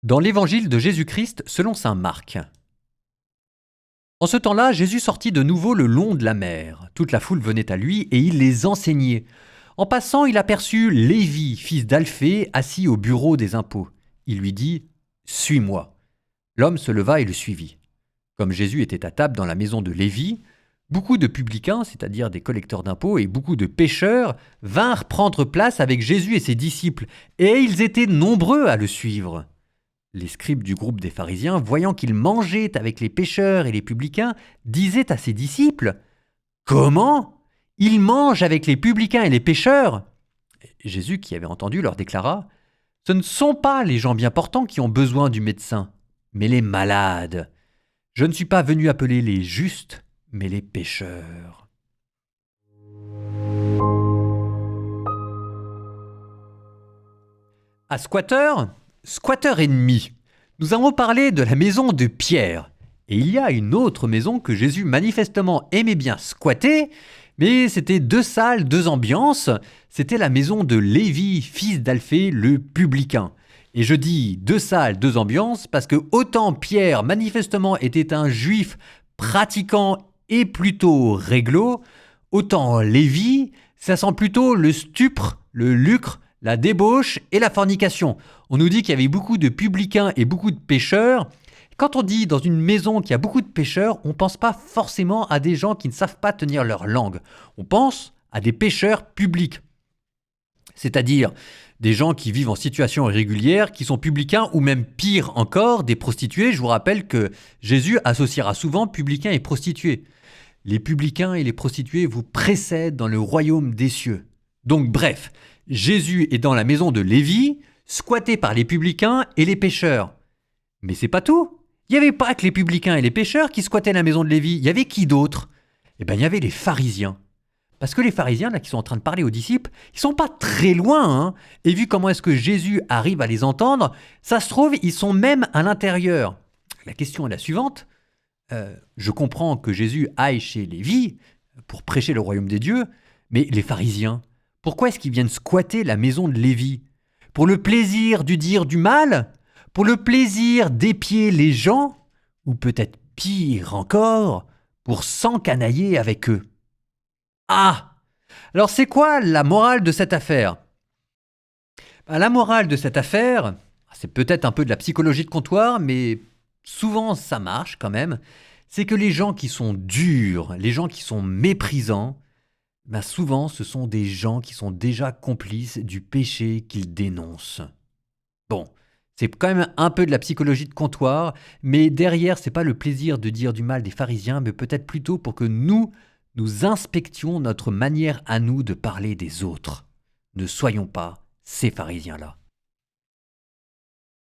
Dans l'évangile de Jésus-Christ selon saint Marc. En ce temps-là, Jésus sortit de nouveau le long de la mer. Toute la foule venait à lui et il les enseignait. En passant, il aperçut Lévi, fils d'Alphée, assis au bureau des impôts. Il lui dit « Suis-moi ». L'homme se leva et le suivit. Comme Jésus était à table dans la maison de Lévi, beaucoup de publicains, c'est-à-dire des collecteurs d'impôts, et beaucoup de pécheurs vinrent prendre place avec Jésus et ses disciples, et ils étaient nombreux à le suivre. Les scribes du groupe des pharisiens, voyant qu'il mangeait avec les pécheurs et les publicains, disaient à ses disciples « Comment ? Il mange avec les publicains et les pécheurs ?» Jésus, qui avait entendu, leur déclara « Ce ne sont pas les gens bien portants qui ont besoin du médecin, mais les malades. Je ne suis pas venu appeler les justes, mais les pécheurs. » À Squatter ennemi. Nous avons parlé de la maison de Pierre. Et il y a une autre maison que Jésus manifestement aimait bien squatter, mais c'était 2 salles, 2 ambiances. C'était la maison de Lévi, fils d'Alphée, le publicain. Et je dis 2 salles, 2 ambiances parce que autant Pierre manifestement était un juif pratiquant et plutôt réglo, autant Lévi, ça sent plutôt le stupre, le lucre, la débauche et la fornication. On nous dit qu'il y avait beaucoup de publicains et beaucoup de pécheurs. Quand on dit dans une maison qu'il y a beaucoup de pécheurs, on ne pense pas forcément à des gens qui ne savent pas tenir leur langue. On pense à des pécheurs publics. C'est-à-dire des gens qui vivent en situation irrégulière, qui sont publicains ou même pire encore, des prostituées. Je vous rappelle que Jésus associera souvent publicains et prostituées. Les publicains et les prostituées vous précèdent dans le royaume des cieux. Donc bref, Jésus est dans la maison de Lévi, squatté par les publicains et les pécheurs. Mais c'est pas tout. Il n'y avait pas que les publicains et les pécheurs qui squattaient la maison de Lévi. Il y avait qui d'autre ? Eh bien, il y avait les pharisiens. Parce que les pharisiens, là, qui sont en train de parler aux disciples, ils sont pas très loin, hein. Et vu comment est-ce que Jésus arrive à les entendre, ça se trouve, ils sont même à l'intérieur. La question est la suivante. Je comprends que Jésus aille chez Lévi pour prêcher le royaume des dieux, mais les pharisiens, pourquoi est-ce qu'ils viennent squatter la maison de Lévi ? Pour le plaisir de dire du mal ? Pour le plaisir d'épier les gens ? Ou peut-être pire encore, pour s'encanailler avec eux ? Ah ! Alors c'est quoi la morale de cette affaire ? La morale de cette affaire, c'est peut-être un peu de la psychologie de comptoir, mais souvent ça marche quand même, c'est que les gens qui sont durs, les gens qui sont méprisants, souvent ce sont des gens qui sont déjà complices du péché qu'ils dénoncent. Bon, c'est quand même un peu de la psychologie de comptoir, mais derrière, c'est pas le plaisir de dire du mal des pharisiens, mais peut-être plutôt pour que nous inspections notre manière à nous de parler des autres. Ne soyons pas ces pharisiens-là.